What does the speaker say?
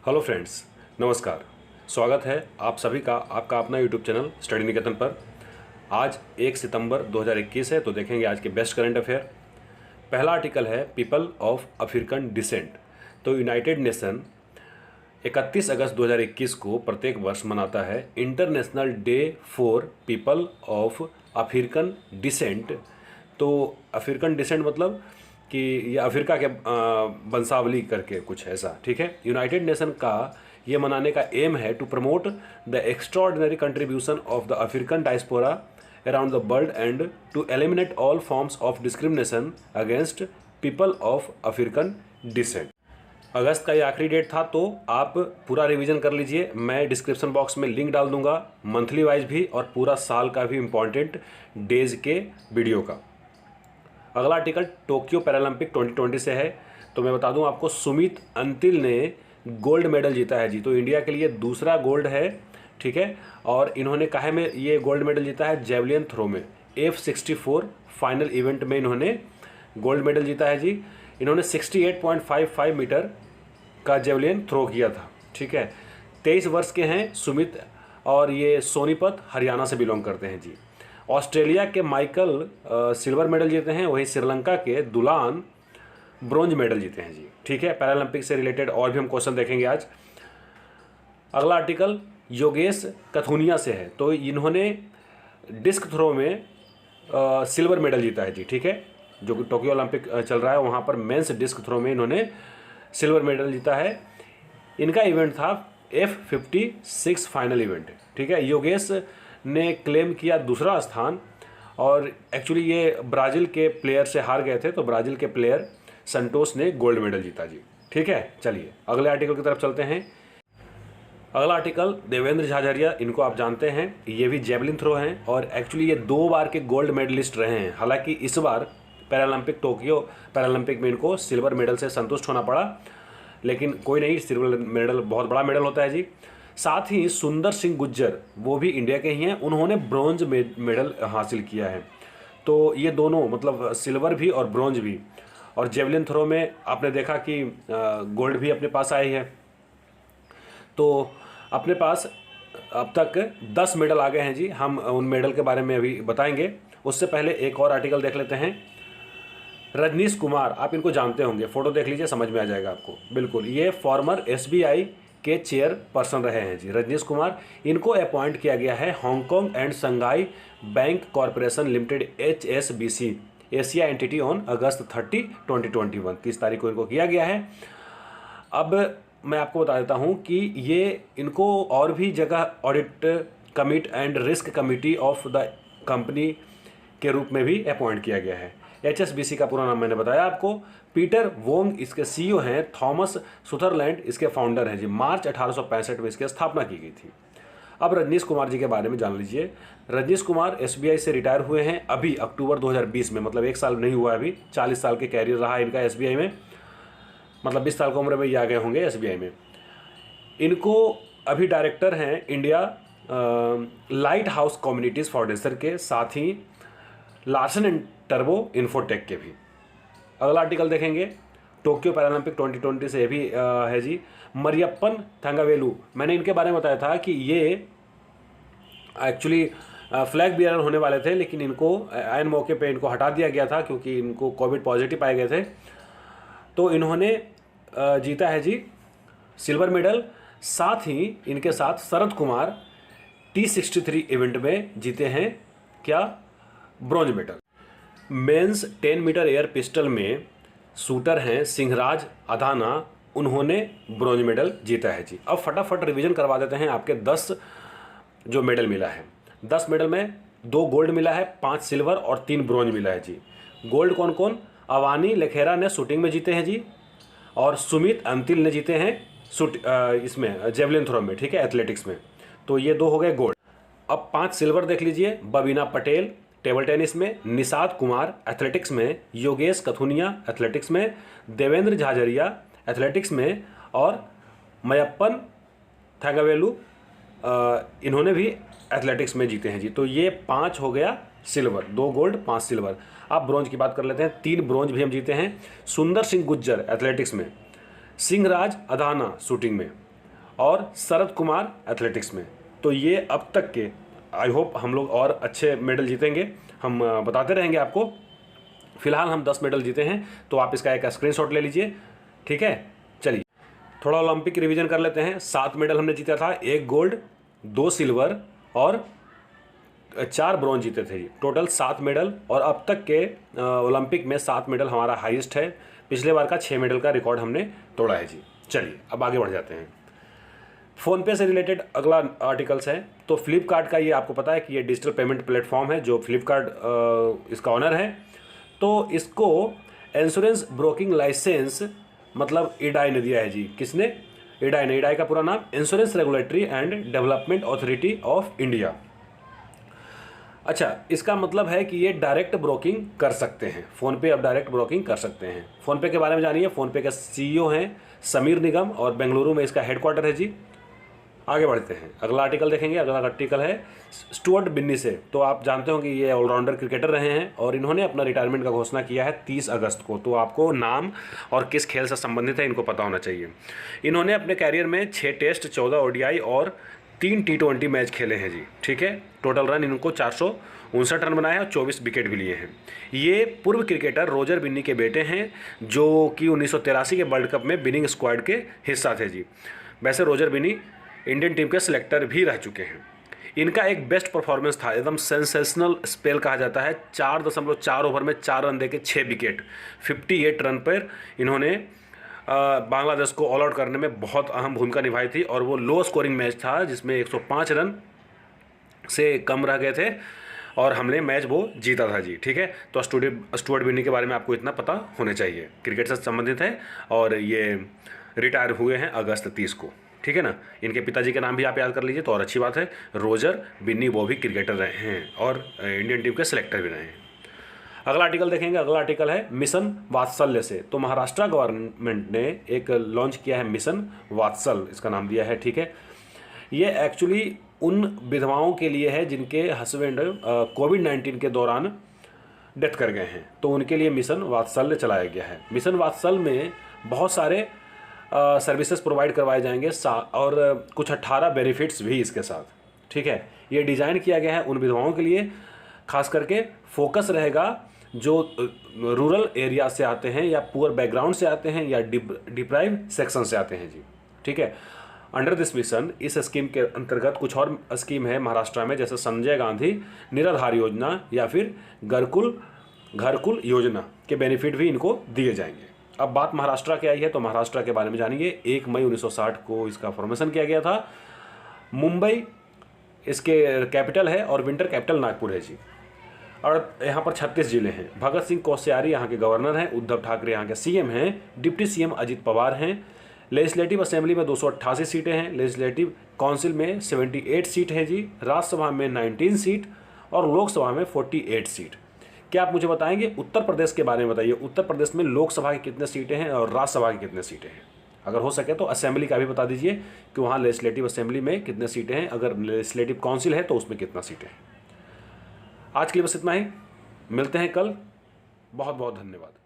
Hello friends, नमस्कार। स्वागत है आप सभी का आपका अपना यूट्यूब चैनल स्टडी निकेतन पर। आज 1 सितंबर 2021 है, तो देखेंगे आज के बेस्ट करंट अफेयर। पहला आर्टिकल है पीपल ऑफ अफ्रीकन डिसेंट। तो यूनाइटेड नेशन 31 अगस्त 2021 को प्रत्येक वर्ष मनाता है international day for people of African descent. तो अफ्रीकन डिसेंट मतलब कि ये अफ्रीका के वंशावली करके कुछ ऐसा, ठीक है। यूनाइटेड नेशन का ये मनाने का एम है to promote the extraordinary contribution of the African diaspora around the world and to eliminate all forms of discrimination against people of African descent. अगस्त का ये आखिरी डेट था, तो आप पूरा रिवीजन कर लीजिए। मैं डिस्क्रिप्शन बॉक्स में लिंक डाल दूंगा, मंथली वाइज भी और पूरा साल का भी इम्पॉर्टेंट डेज के वीडियो का। अगला आर्टिकल टोक्यो पैरालंपिक 2020 से है। तो मैं बता दूं आपको, सुमित अंतिल ने गोल्ड मेडल जीता है जी। तो इंडिया के लिए दूसरा गोल्ड है, ठीक है। और इन्होंने काहे में ये गोल्ड मेडल जीता है? जेवलिन थ्रो में F64 फाइनल इवेंट में इन्होंने गोल्ड मेडल जीता है जी। इन्होंने 68.55 मीटर का जेवलिन थ्रो किया था, ठीक है। 23 वर्ष के हैं सुमित और ये सोनीपत हरियाणा से बिलोंग करते हैं जी। ऑस्ट्रेलिया के माइकल सिल्वर मेडल जीते हैं, वहीं श्रीलंका के दुलान ब्रोंज मेडल जीते हैं जी, ठीक है। पैरालंपिक से रिलेटेड और भी हम क्वेश्चन देखेंगे आज। अगला आर्टिकल योगेश कथुनिया से है। तो इन्होंने डिस्क थ्रो में सिल्वर मेडल जीता है जी, ठीक है। जो कि टोक्यो ओलंपिक चल रहा है, वहाँ पर मेंस डिस्क थ्रो में इन्होंने सिल्वर मेडल जीता है। इनका इवेंट था F56 फाइनल इवेंट, ठीक है। योगेश ने क्लेम किया दूसरा स्थान और एक्चुअली ये ब्राज़ील के प्लेयर से हार गए थे, तो ब्राज़ील के प्लेयर संतोष ने गोल्ड मेडल जीता जी, ठीक है। चलिए अगले आर्टिकल की तरफ चलते हैं। अगला आर्टिकल देवेंद्र झाझरिया, इनको आप जानते हैं, ये भी जेवलिन थ्रो हैं और एक्चुअली ये 2 बार के गोल्ड मेडलिस्ट रहे हैं। हालांकि इस बार टोक्यो पैरालंपिक में इनको सिल्वर मेडल से संतुष्ट होना पड़ा, लेकिन कोई नहीं, सिल्वर मेडल बहुत बड़ा मेडल होता है जी। साथ ही सुंदर सिंह गुज्जर, वो भी इंडिया के ही हैं, उन्होंने ब्रॉन्ज मेडल हासिल किया है। तो ये दोनों मतलब सिल्वर भी और ब्रॉन्ज भी। और जेवलिन थ्रो में आपने देखा कि गोल्ड भी अपने पास आई है। तो अपने पास अब तक 10 मेडल आ गए हैं जी। हम उन मेडल के बारे में अभी बताएंगे, उससे पहले एक और आर्टिकल देख लेते हैं। रजनीश कुमार, आप इनको जानते होंगे, फोटो देख लीजिए, समझ में आ जाएगा आपको। बिल्कुल, ये फॉर्मर SBI के चेयर पर्सन रहे हैं जी, रजनीश कुमार। इनको अपॉइंट किया गया है Hong Kong and Shanghai bank corporation limited HSBC Asia entity on August 30, 2021, 30 तारीख को इनको किया गया है। अब मैं आपको बता देता हूं कि ये इनको और भी जगह audit commit and risk committee of the company के रूप में भी अपॉइंट किया गया है। HSBC का पूरा नाम मैंने बताया आपको। पीटर वोंग इसके CEO हैं, थॉमस सुथरलैंड इसके फाउंडर हैं जी। मार्च 1865 में इसकी स्थापना की गई थी। अब रजनीश कुमार जी के बारे में जान लीजिए। रजनीश कुमार SBI से रिटायर हुए हैं अभी अक्टूबर 2020 में, मतलब 1 साल नहीं हुआ अभी। 40 साल के कैरियर रहा इनका SBI में, मतलब 20 साल की उम्र में ये आ गए होंगे SBI में। इनको अभी डायरेक्टर हैं India light house communities foundation के, साथ ही लार्सन एंड टर्बो इन्फोटेक के भी। अगला आर्टिकल देखेंगे टोक्यो पैरालंपिक 2020 से, ये भी है जी। मरियप्पन थंगावेलु, मैंने इनके बारे में बताया था कि ये एक्चुअली फ्लैग बियरर होने वाले थे, लेकिन इनको ऐन मौके पे इनको हटा दिया गया था क्योंकि इनको कोविड पॉजिटिव पाए गए थे। तो इन्होंने जीता है जी सिल्वर मेडल। साथ ही इनके साथ शरद कुमार T63 इवेंट में जीते हैं क्या? Bronze medal. Men's 10 metre air pistol में शूटर हैं सिंहराज अधाना, उन्होंने ब्रॉन्ज मेडल जीता है जी। अब फटाफट रिवीजन करवा देते हैं आपके 10 जो मेडल मिला है। 10 मेडल में 2 गोल्ड मिला है, 5 सिल्वर और 3 ब्रॉन्ज मिला है जी। गोल्ड कौन कौन? अवानी लेखेरा ने शूटिंग में जीते हैं जी, और सुमित अंतिल ने जीते हैं इसमें जेवलिन थ्रो में, ठीक है, एथलेटिक्स में। तो ये 2 हो गए गोल्ड। अब 5 सिल्वर देख लीजिए। बबीना पटेल टेबल टेनिस में, निषाद कुमार एथलेटिक्स में, योगेश कथुनिया एथलेटिक्स में, देवेंद्र झाझरिया एथलेटिक्स में और मयप्पन थंगावेलु इन्होंने भी एथलेटिक्स में जीते हैं जी। तो ये 5 हो गया सिल्वर, 2 गोल्ड 5 सिल्वर। अब ब्रॉन्ज की बात कर लेते हैं। 3 ब्रॉन्ज भी हम जीते हैं। सुंदर सिंह गुज्जर एथलेटिक्स में, सिंहराज अधाना शूटिंग में, और शरद कुमार एथलेटिक्स में। तो ये अब तक के आई होप हम लोग और अच्छे मेडल जीतेंगे, हम बताते रहेंगे आपको। फिलहाल हम 10 मेडल जीते हैं, तो आप इसका एक स्क्रीनशॉट ले लीजिए, ठीक है। चलिए थोड़ा ओलंपिक रिवीजन कर लेते हैं। 7 मेडल हमने जीता था, 1 गोल्ड, 2 सिल्वर और 4 ब्रॉन्ज जीते थे जी। टोटल 7 मेडल, और अब तक के ओलंपिक में 7 मेडल हमारा हाईएस्ट है। पिछले बार का 6 मेडल का रिकॉर्ड हमने तोड़ा है जी। चलिए अब आगे बढ़ जाते हैं। फ़ोनपे से रिलेटेड अगला आर्टिकल्स है। तो फ्लिपकार्ट का ये आपको पता है कि ये डिजिटल पेमेंट प्लेटफॉर्म है जो फ्लिपकार्ट इसका ऑनर है। तो इसको इंश्योरेंस ब्रोकिंग लाइसेंस मतलब इडाई ने दिया है जी। किसने? इडाई ने। इडाई का पूरा नाम insurance regulatory and development authority of India. अच्छा, इसका मतलब है कि ये डायरेक्ट ब्रोकिंग कर सकते हैं। फ़ोनपे अब डायरेक्ट ब्रोकिंग कर सकते हैं। फ़ोनपे के बारे में जानिए। फ़ोनपे के CEO हैं समीर निगम और बेंगलुरु में इसका हेडक्वार्टर है जी। आगे बढ़ते हैं, अगला आर्टिकल देखेंगे। अगला आर्टिकल है स्टुअर्ट बिन्नी से। तो आप जानते हो कि ये ऑलराउंडर क्रिकेटर रहे हैं और इन्होंने अपना रिटायरमेंट का घोषणा किया है 30 अगस्त को। तो आपको नाम और किस खेल से संबंधित है इनको पता होना चाहिए। इन्होंने अपने कैरियर में 6 टेस्ट, 14 ODI और 3 T20 मैच खेले हैं जी, ठीक है। टोटल रन इनको 459 रन बनाए हैं और 24 विकेट भी लिए हैं। ये पूर्व क्रिकेटर रोजर बिन्नी के बेटे हैं जो कि 1983 के वर्ल्ड कप में विनिंग स्क्वाड के हिस्सा थे जी। वैसे रोजर बिन्नी इंडियन टीम के सिलेक्टर भी रह चुके हैं। इनका एक बेस्ट परफॉर्मेंस था, एकदम सेंसेशनल स्पेल कहा जाता है। 4.4 ओवर में 4 रन देके 6 विकेट, 58 रन पर इन्होंने बांग्लादेश को ऑल आउट करने में बहुत अहम भूमिका निभाई थी। और वो लो स्कोरिंग मैच था जिसमें 105 रन से कम रह गए थे और हमने मैच वो जीता था जी, ठीक है। तो स्टुअर्ट बिन्नी के बारे में आपको इतना पता होना चाहिए। क्रिकेट से संबंधित है और ये रिटायर हुए हैं अगस्त 30 को, ठीक है ना। इनके पिताजी के नाम भी आप याद कर लीजिए तो और अच्छी बात है। रोजर बिन्नी वो भी क्रिकेटर रहे हैं और इंडियन टीम के सिलेक्टर भी रहे हैं। अगला आर्टिकल देखेंगे। अगला आर्टिकल है मिशन वात्सल्य से। तो महाराष्ट्र गवर्नमेंट ने एक लॉन्च किया है मिशन वात्सल, इसका नाम दिया है, ठीक है। ये एक्चुअली उन विधवाओं के लिए है जिनके हस्बैंड कोविड-19 के दौरान डेथ कर गए हैं, तो उनके लिए मिशन वात्सल्य चलाया गया है। मिशन वात्सल में बहुत सारे सर्विसेज प्रोवाइड करवाए जाएंगे और कुछ 18 बेनिफिट्स भी इसके साथ, ठीक है। ये डिज़ाइन किया गया है उन विधवाओं के लिए, खास करके फोकस रहेगा जो रूरल एरिया से आते हैं या पुअर बैकग्राउंड से आते हैं या डिप्राइव सेक्शन से आते हैं जी, ठीक है। अंडर दिस मिशन, इस स्कीम के अंतर्गत कुछ और स्कीम है महाराष्ट्र में, जैसे संजय गांधी निराधार योजना या फिर घरकुल योजना के बेनिफिट भी इनको दिए जाएंगे। अब बात महाराष्ट्र की आई है तो महाराष्ट्र के बारे में जानिए। 1 मई 1960 को इसका फॉर्मेशन किया गया था। मुंबई इसके कैपिटल है और विंटर कैपिटल नागपुर है जी। और यहाँ पर 36 जिले हैं। भगत सिंह कोश्यारी यहाँ के गवर्नर हैं, उद्धव ठाकरे यहाँ के CM हैं, डिप्टी CM अजित पवार हैं। लेजिस्लेटिव असेंबली में 288 सीटें हैं, लेजिस्लेटिव काउंसिल में 78 सीट है जी, राज्यसभा में 19 सीट और लोकसभा में 48 सीट। क्या आप मुझे बताएंगे उत्तर प्रदेश के बारे में बताइए, उत्तर प्रदेश में लोकसभा की कितने सीटें हैं और राज्यसभा की कितने सीटें हैं? अगर हो सके तो असेंबली का भी बता दीजिए कि वहाँ लेजिस्लेटिव असेंबली में कितने सीटें हैं, अगर लेजिस्लेटिव काउंसिल है तो उसमें कितना सीटें हैं। आज के लिए बस इतना ही, मिलते हैं कल। बहुत बहुत धन्यवाद।